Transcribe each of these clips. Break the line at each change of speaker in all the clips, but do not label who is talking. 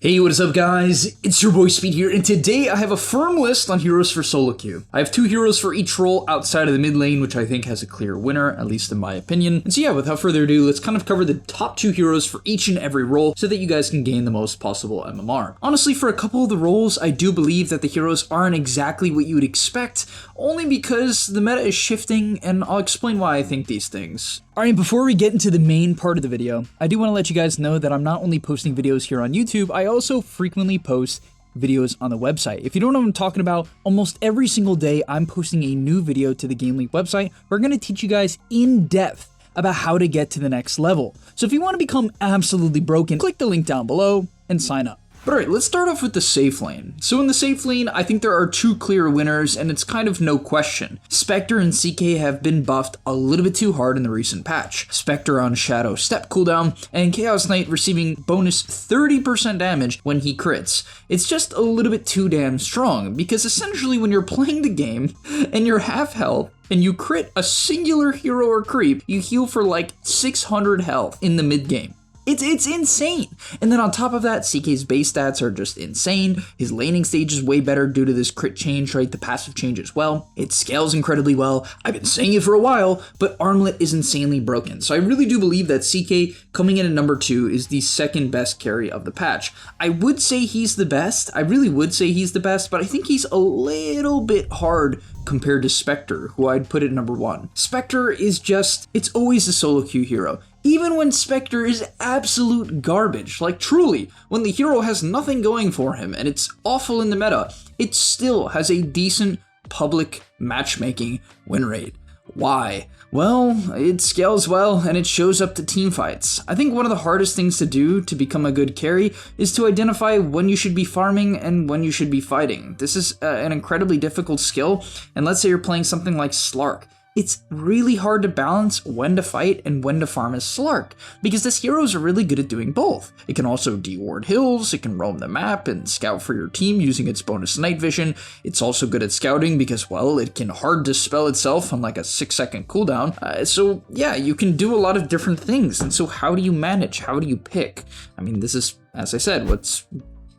Hey, what is up guys? It's your boy Speed here, and today I have a firm list on heroes for solo queue. I have 2 heroes for each role outside of the mid lane, which I think has a clear winner, at least in my opinion. And so yeah, without further ado, let's kind of cover the top 2 heroes for each and every role so that you guys can gain the most possible MMR. Honestly, for a couple of the roles, I do believe that the heroes aren't exactly what you would expect, only because the meta is shifting, and I'll explain why I think these things. Alright, before we get into the main part of the video, I do want to let you guys know that I'm not only posting videos here on YouTube, I also frequently post videos on the website. If you don't know what I'm talking about, almost every single day I'm posting a new video to the GameLink website. We're going to teach you guys in depth about how to get to the next level. So if you want to become absolutely broken, click the link down below and sign up. But alright, let's start off with the safe lane. So in the safe lane, I think there are 2 clear winners, and it's kind of no question. Spectre and CK have been buffed a little bit too hard in the recent patch. Spectre on Shadow Step cooldown, and Chaos Knight receiving bonus 30% damage when he crits. It's just a little bit too damn strong, because essentially when you're playing the game, and you're half health, and you crit a singular hero or creep, you heal for like 600 health in the mid game. It's insane. And then on top of that, CK's base stats are just insane. His laning stage is way better due to this crit change, right? The passive change as well. It scales incredibly well. I've been saying it for a while, but Armlet is insanely broken. So I really do believe that CK coming in at number 2 is the second best carry of the patch. I would say he's the best. I really would say he's the best, but I think he's a little bit hard compared to Spectre, who I'd put at number 1. Spectre is just, it's always a solo queue hero. Even when Spectre is absolute garbage, like truly, when the hero has nothing going for him and it's awful in the meta, it still has a decent public matchmaking win rate. Why? Well, it scales well and it shows up to team fights. I think one of the hardest things to do to become a good carry is to identify when you should be farming and when you should be fighting. This is an incredibly difficult skill, and let's say you're playing something like Slark. It's really hard to balance when to fight and when to farm as Slark, because this hero is really good at doing both. It can also deward hills, it can roam the map and scout for your team using its bonus night vision. It's also good at scouting because, well, it can hard dispel itself on like a 6-second cooldown. So yeah, you can do a lot of different things, and so how do you manage? How do you pick? I mean, this is, as I said,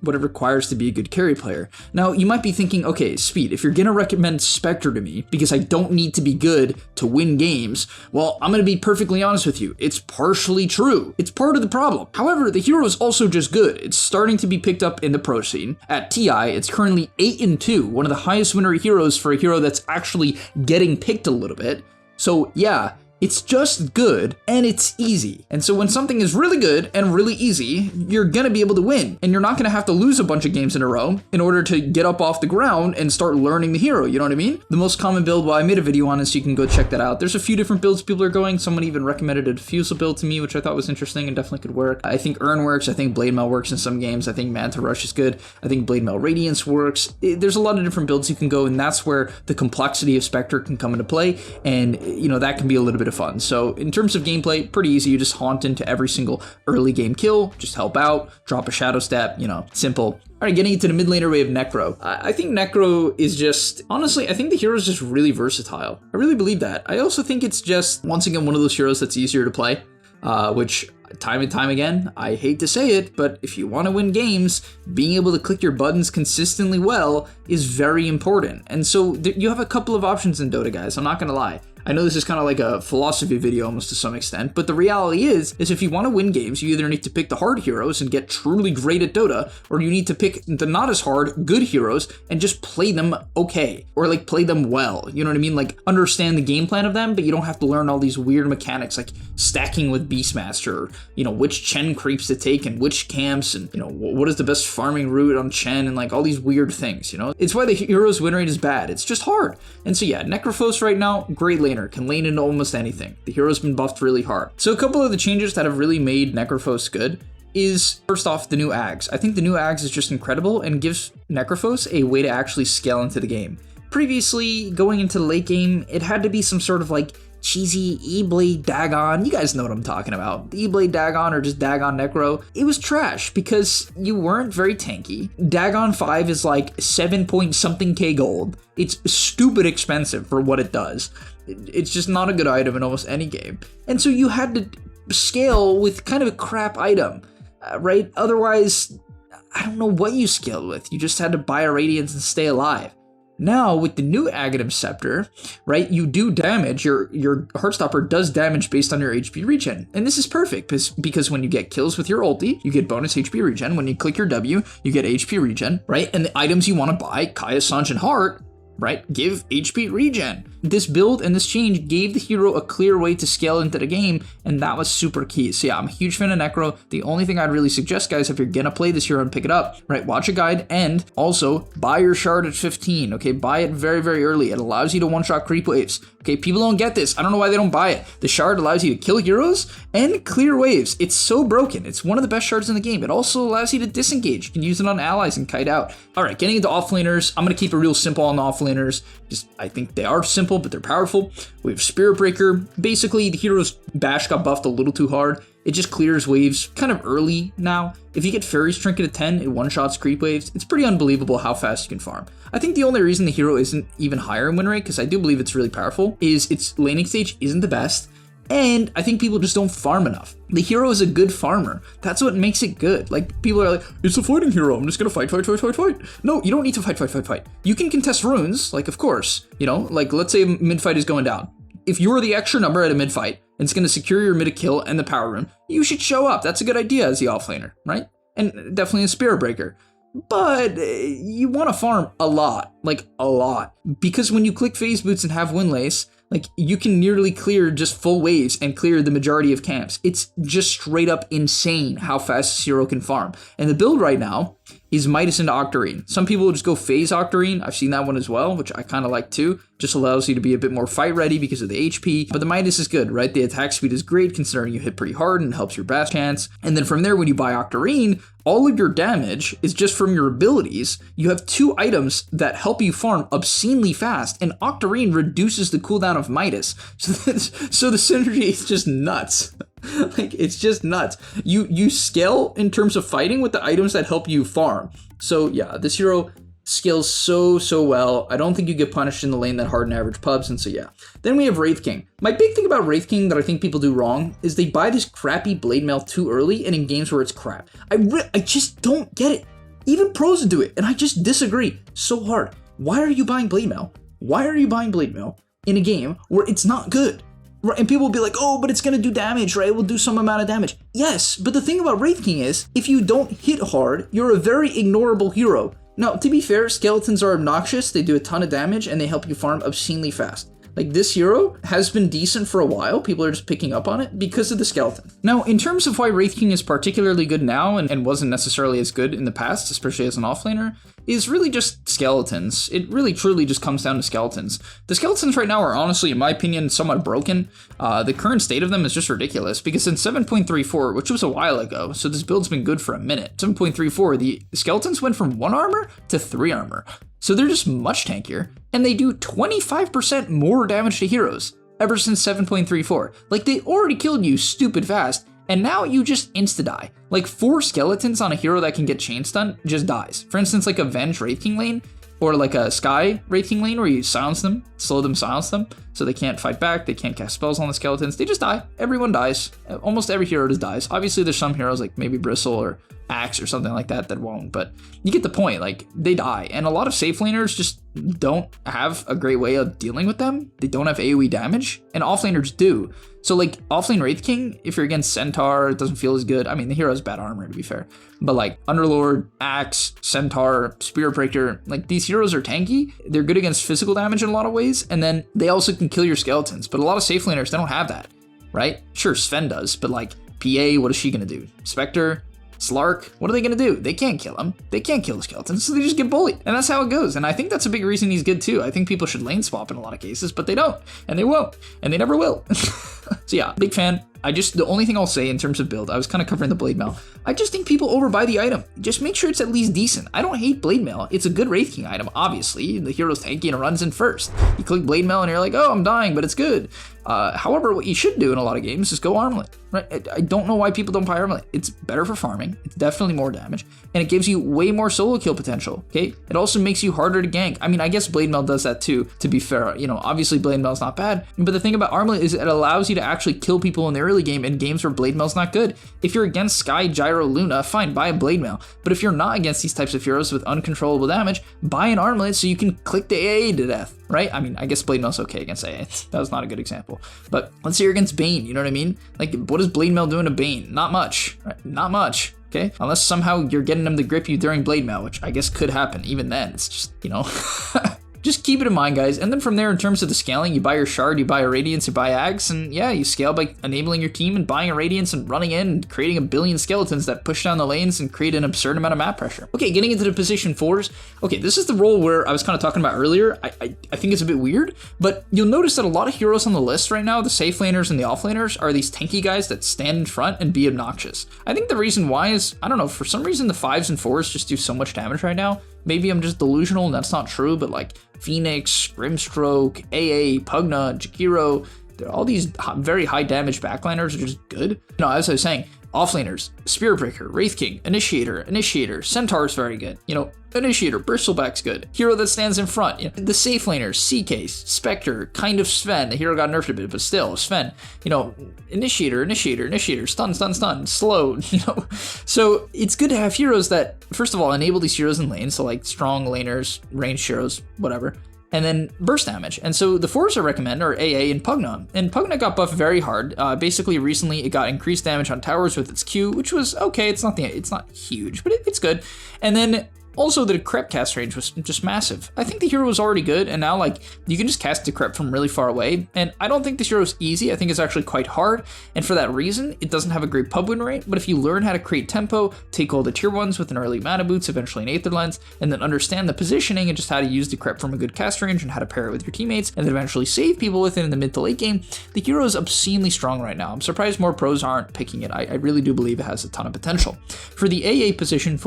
what it requires to be a good carry player. Now, you might be thinking, okay, Speed, if you're gonna recommend Spectre to me because I don't need to be good to win games, well, I'm gonna be perfectly honest with you. It's partially true. It's part of the problem. However, the hero is also just good. It's starting to be picked up in the pro scene. At TI, it's currently 8-2, one of the highest winner heroes for a hero that's actually getting picked a little bit. So yeah, it's just good, and it's easy. And so when something is really good and really easy, you're gonna be able to win. And you're not gonna have to lose a bunch of games in a row in order to get up off the ground and start learning the hero, you know what I mean? The most common build, well, I made a video on it, so you can go check that out. There's a few different builds people are going. Someone even recommended a diffusal build to me, which I thought was interesting and definitely could work. I think Urn works, I think Blade Mail works in some games, I think Manta Rush is good, I think Blade Mail Radiance works. There's a lot of different builds you can go, and that's where the complexity of Spectre can come into play, and you know, that can be a little bit of fun. So in terms of gameplay, pretty easy. You just haunt into every single early game kill, just help out, drop a shadow step, you know, simple. All right, getting into the mid laner way of Necro. I think Necro is just, honestly, I think the hero is just really versatile. I really believe that. I also think it's just, once again, one of those heroes that's easier to play, which time and time again, I hate to say it, but if you want to win games, being able to click your buttons consistently well is very important. And so you have a couple of options in Dota, guys. I'm not going to lie. I know this is kind of like a philosophy video almost to some extent, but the reality is if you want to win games, you either need to pick the hard heroes and get truly great at Dota, or you need to pick the not as hard, good heroes and just play them okay, or like play them well, you know what I mean? Like understand the game plan of them, but you don't have to learn all these weird mechanics like stacking with Beastmaster, you know, which Chen creeps to take and which camps, and you know, what is the best farming route on Chen, and like all these weird things, you know? It's why the hero's win rate is bad. It's just hard. And so yeah, Necrophos right now, great laner, can lane into almost anything. The hero's been buffed really hard. So a couple of the changes that have really made Necrophos good is, first off, the new Ags. I think the new Ags is just incredible and gives Necrophos a way to actually scale into the game. Previously, going into the late game, it had to be some sort of like cheesy E-Blade Dagon. You guys know what I'm talking about. The E-Blade Dagon or just Dagon Necro. It was trash because you weren't very tanky. Dagon 5 is like 7 point something K gold. It's stupid expensive for what it does. It's just not a good item in almost any game. And so you had to scale with kind of a crap item, right? Otherwise, I don't know what you scaled with. You just had to buy a Radiance and stay alive. Now, with the new Aghanim Scepter, right, you do damage. Your Heartstopper does damage based on your HP regen. And this is perfect because when you get kills with your ulti, you get bonus HP regen. When you click your W, you get HP regen, right? And the items you want to buy, Kaya, Sanj, and Heart, right, give HP regen. This build and this change gave the hero a clear way to scale into the game, and that was super key. So yeah, I'm a huge fan of Necro. The only thing I'd really suggest, guys, if you're gonna play this hero and pick it up, right, watch a guide, and also buy your shard at 15, okay? Buy it very, very early. It allows you to one-shot creep waves, okay? People don't get this. I don't know why they don't buy it. The shard allows you to kill heroes and clear waves. It's so broken. It's one of the best shards in the game. It also allows you to disengage. You can use it on allies and kite out. All right, getting into offlaners. I'm gonna keep it real simple on the offlaners. Just, I think they are simple, but they're powerful. We have Spirit Breaker. Basically, the hero's bash got buffed a little too hard. It just clears waves kind of early now. If you get Fairy's Trinket at 10, it one-shots creep waves. It's pretty unbelievable how fast you can farm. I think the only reason the hero isn't even higher in win rate, because I do believe it's really powerful, is its laning stage isn't the best. And I think people just don't farm enough. The hero is a good farmer. That's what makes it good. Like, people are like, it's a fighting hero. I'm just gonna fight. No, you don't need to fight. You can contest runes, like, of course. You know, like, let's say mid-fight is going down. If you're the extra number at a mid-fight, and it's gonna secure your mid-kill and the power rune, you should show up. That's a good idea as the offlaner, right? And definitely a Spirit Breaker. But you want to farm a lot, like a lot. Because when you click Phase Boots and have Windlace, like, you can nearly clear just full waves and clear the majority of camps. It's just straight up insane how fast this hero can farm. And the build right now is Midas into Octarine. Some people just go Phase Octarine. I've seen that one as well, which I kind of like too. Just allows you to be a bit more fight ready because of the HP. But the Midas is good, right? The attack speed is great considering you hit pretty hard and helps your bash chance. And then from there, when you buy Octarine, all of your damage is just from your abilities. You have 2 items that help you farm obscenely fast, and Octarine reduces the cooldown of Midas. So the synergy is just nuts. Like, it's just nuts. You scale in terms of fighting with the items that help you farm. So yeah, this hero scales so well. I don't think you get punished in the lane that hard and average pubs, and so yeah. Then we have Wraith King. My big thing about Wraith King that I think people do wrong is they buy this crappy blade mail too early and in games where it's crap. I just don't get it. Even pros do it, and I just disagree so hard. Why are you buying blade mail? Why are you buying blade mail in a game where it's not good? Right, and people will be like, oh, but it's gonna do damage, right? It will do some amount of damage. Yes, but the thing about Wraith King is, if you don't hit hard, you're a very ignorable hero. Now, to be fair, skeletons are obnoxious, they do a ton of damage, and they help you farm obscenely fast. Like, this hero has been decent for a while, people are just picking up on it because of the skeleton. Now, in terms of why Wraith King is particularly good now and wasn't necessarily as good in the past, especially as an offlaner, is really just skeletons. It really truly just comes down to skeletons. The skeletons right now are honestly, in my opinion, somewhat broken. The current state of them is just ridiculous because in 7.34, which was a while ago, so this build's been good for a minute, 7.34, the skeletons went from 1 armor to 3 armor. So they're just much tankier, and they do 25% more damage to heroes ever since 7.34. Like, they already killed you stupid fast, and now you just insta-die. Like, 4 skeletons on a hero that can get chain stun just dies. For instance, like a Venge Wraith King lane, or like a Sky Wraith King lane where you silence them, silence them, so they can't fight back, they can't cast spells on the skeletons, they just die. Everyone dies. Almost every hero just dies. Obviously, there's some heroes like maybe Bristle or Axe or something like that won't, but you get the point, like, they die. And a lot of safe laners just don't have a great way of dealing with them. They don't have AoE damage, and offlaners do. So, like, offlane Wraith King, if you're against Centaur, it doesn't feel as good. I mean, the hero has bad armor, to be fair. But, like, Underlord, Axe, Centaur, Spirit Breaker, like, these heroes are tanky. They're good against physical damage in a lot of ways, and then they also can kill your skeletons. But a lot of safe laners, they don't have that, right? Sure, Sven does, but, like, PA, what is she gonna do? Spectre? Slark, what are they gonna do? They can't kill him. They can't kill the skeletons, so they just get bullied. And that's how it goes. And I think that's a big reason he's good too. I think people should lane swap in a lot of cases, but they don't. And they won't. And they never will. So yeah, big fan. The only thing I'll say in terms of build, I was kind of covering the blade mail. I just think people overbuy the item. Just make sure it's at least decent. I don't hate blade mail. It's a good Wraith King item, obviously. The hero's tanky and it runs in first. You click blade mail and you're like, oh, I'm dying, but it's good. However, what you should do in a lot of games is go armlet. Right? I don't know why people don't buy armlet. It's better for farming. It's definitely more damage, and it gives you way more solo kill potential. Okay, it also makes you harder to gank. I mean, I guess blade mail does that too. To be fair, you know, obviously blade mail is not bad, but the thing about armlet is it allows you to actually kill people in the early game in games where Blade Mail's not good. If you're against Sky, Gyro, Luna, fine, buy a Blade Mail. But if you're not against these types of heroes with uncontrollable damage, buy an Armlet so you can click the AA to death, right? I mean, I guess Blade Mail's okay against AA. That was not a good example. But let's say you're against Bane, you know what I mean? Like, what is Blade Mail doing to Bane? Not much, right? Not much. Okay, unless somehow you're getting them to grip you during Blade Mail, which I guess could happen. Even then, it's just, you know, just keep it in mind, guys. And then from there, in terms of the scaling, you buy your Shard, you buy a Radiance, you buy Ags, and yeah, you scale by enabling your team and buying a Radiance and running in and creating a billion skeletons that push down the lanes and create an absurd amount of map pressure. Okay, getting into the position 4s. Okay, this is the role where I was kind of talking about earlier. I think it's a bit weird, but you'll notice that a lot of heroes on the list right now, the safe laners and the off laners, are these tanky guys that stand in front and be obnoxious. I think the reason why is, I don't know, for some reason the 5s and 4s just do so much damage right now. Maybe I'm just delusional and that's not true, but like Phoenix, Grimstroke, AA, Pugna, Jakiro, all these very high damage backliners are just good. No, as I was saying, offlaners, Spirit Breaker, Wraith King, Initiator, Centaur's very good. You know, Initiator, Bristleback's good. Hero that stands in front. You know, the safe laners, C-Case, Spectre, kind of Sven. The hero got nerfed a bit, but still, Sven. You know, Initiator, stun, slow, you know. So it's good to have heroes that, first of all, enable these heroes in lane, so like strong laners, ranged heroes, whatever. And then burst damage. And so the 4s I recommend are AA and Pugna. And Pugna got buffed very hard. Basically, recently it got increased damage on towers with its Q, which was okay. It's not huge, but it's good. And then also, the Decrep cast range was just massive. I think the hero was already good, and now, like, you can just cast Decrep from really far away, and I don't think this hero is easy. I think it's actually quite hard, and for that reason, it doesn't have a great pub win rate, but if you learn how to create tempo, take all the tier 1s with an early mana boots, eventually an Aether Lens, and then understand the positioning and just how to use Decrep from a good cast range and how to pair it with your teammates, and then eventually save people with it in the mid to late game, the hero is obscenely strong right now. I'm surprised more pros aren't picking it. I really do believe it has a ton of potential. For the AA position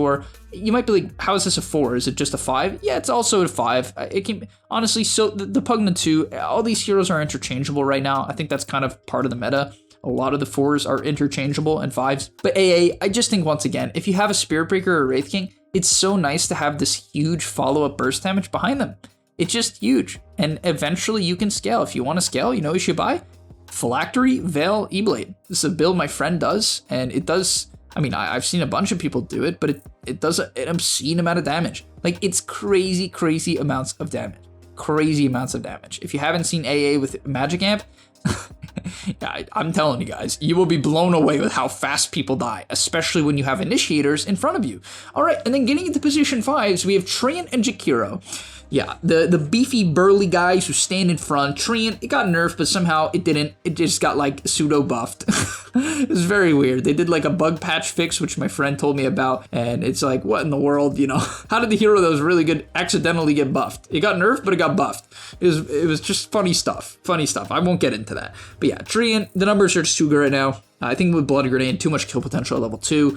you might be like, how is this a 4? Is it just a 5? Yeah, it's also a 5. It can, honestly, so the Pugna 2, all these heroes are interchangeable right now. I think that's kind of part of the meta. A lot of the 4s are interchangeable and 5s. But AA, I just think, once again, if you have a Spirit Breaker or a Wraith King, it's so nice to have this huge follow-up burst damage behind them. It's just huge. And eventually you can scale. If you want to scale, you know what you should buy? Phylactery, Veil, E-Blade. This is a build my friend does, and it does... I mean, I've seen a bunch of people do it, but it does an obscene amount of damage. Like, it's crazy amounts of damage. Crazy amounts of damage. If you haven't seen AA with Magic Amp, I'm telling you guys, you will be blown away with how fast people die, especially when you have initiators in front of you. All right, and then getting into position 5s, we have Treant and Jakiro. Yeah, the beefy, burly guys who stand in front. Treant, it got nerfed, but somehow it didn't. It just got, like, pseudo-buffed. It was very weird. They did, like, a bug patch fix, which my friend told me about, and it's like, what in the world, you know? How did the hero that was really good accidentally get buffed? It got nerfed, but it got buffed. It was just funny stuff. I won't get into that. But yeah, Treant, the numbers are just too good right now. I think with Blood Grenade, too much kill potential at level 2.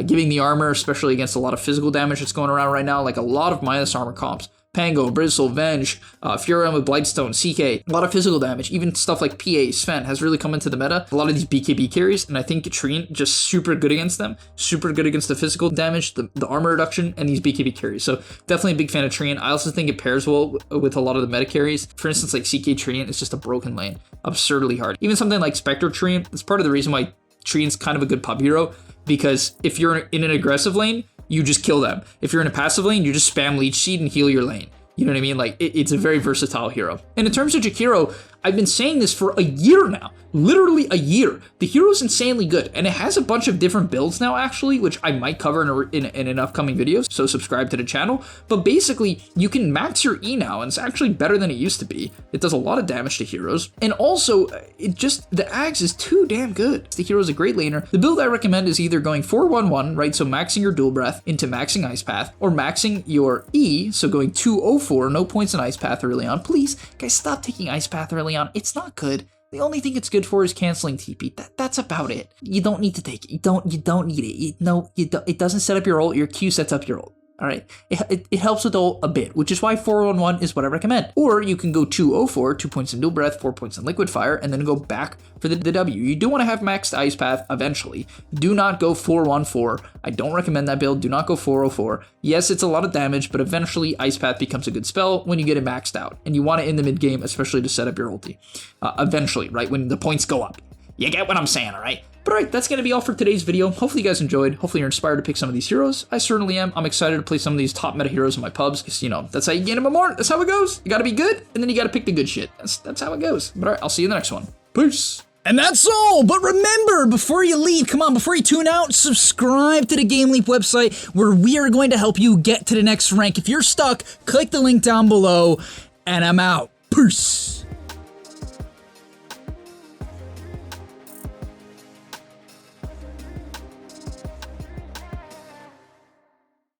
Giving the armor, especially against a lot of physical damage that's going around right now, like a lot of minus armor comps. Pango, Bristle, Venge, Furion with Blightstone, CK, a lot of physical damage. Even stuff like PA, Sven has really come into the meta. A lot of these BKB carries, and I think Treant just super good against them. Super good against the physical damage, the armor reduction, and these BKB carries. So definitely a big fan of Treant. I also think it pairs well with a lot of the meta carries. For instance, like CK Treant is just a broken lane. Absurdly hard. Even something like Spectre Treant, that's part of the reason why Treant's kind of a good pub hero, because if you're in an aggressive lane, you just kill them. If you're in a passive lane, you just spam Leech Seed and heal your lane. You know what I mean? Like, it's a very versatile hero. And in terms of Jakiro, I've been saying this for a year now. Literally a year. The hero's insanely good, and it has a bunch of different builds now, actually, which I might cover in an upcoming video, so subscribe to the channel. But basically, you can max your E now, and it's actually better than it used to be. It does a lot of damage to heroes, and also, the Ags is too damn good. The hero's a great laner. The build I recommend is either going 4-1-1, right, so maxing your dual breath into maxing Ice Path, or maxing your E, so going 2-0-4, no points in Ice Path early on. Please, guys, stop taking Ice Path early on. It's not good. The only thing it's good for is canceling TP. That's about it. You don't need to take it. You don't need it. You don't. It doesn't set up your ult. Your Q sets up your ult. All right, it helps with a bit, which is why 411 is what I recommend. Or you can go 204, 2 points in Dual Breath, 4 points in Liquid Fire, and then go back for the W. You do want to have maxed Ice Path eventually. Do not go 414. I don't recommend that build. Do not go 404. Yes, it's a lot of damage, but eventually Ice Path becomes a good spell when you get it maxed out. And you want it in the mid game, especially to set up your ulti. Eventually, right, when the points go up. You get what I'm saying, all right? But alright, that's going to be all for today's video. Hopefully you guys enjoyed. Hopefully you're inspired to pick some of these heroes. I certainly am. I'm excited to play some of these top meta heroes in my pubs. Because, you know, that's how you gain MMR. That's how it goes. You got to be good, and then you got to pick the good shit. That's how it goes. But alright, I'll see you in the next one. Peace.
And that's all, but remember, before you leave, come on, before you tune out, subscribe to the Game Leap website where we are going to help you get to the next rank. If you're stuck, click the link down below, and I'm out. Peace.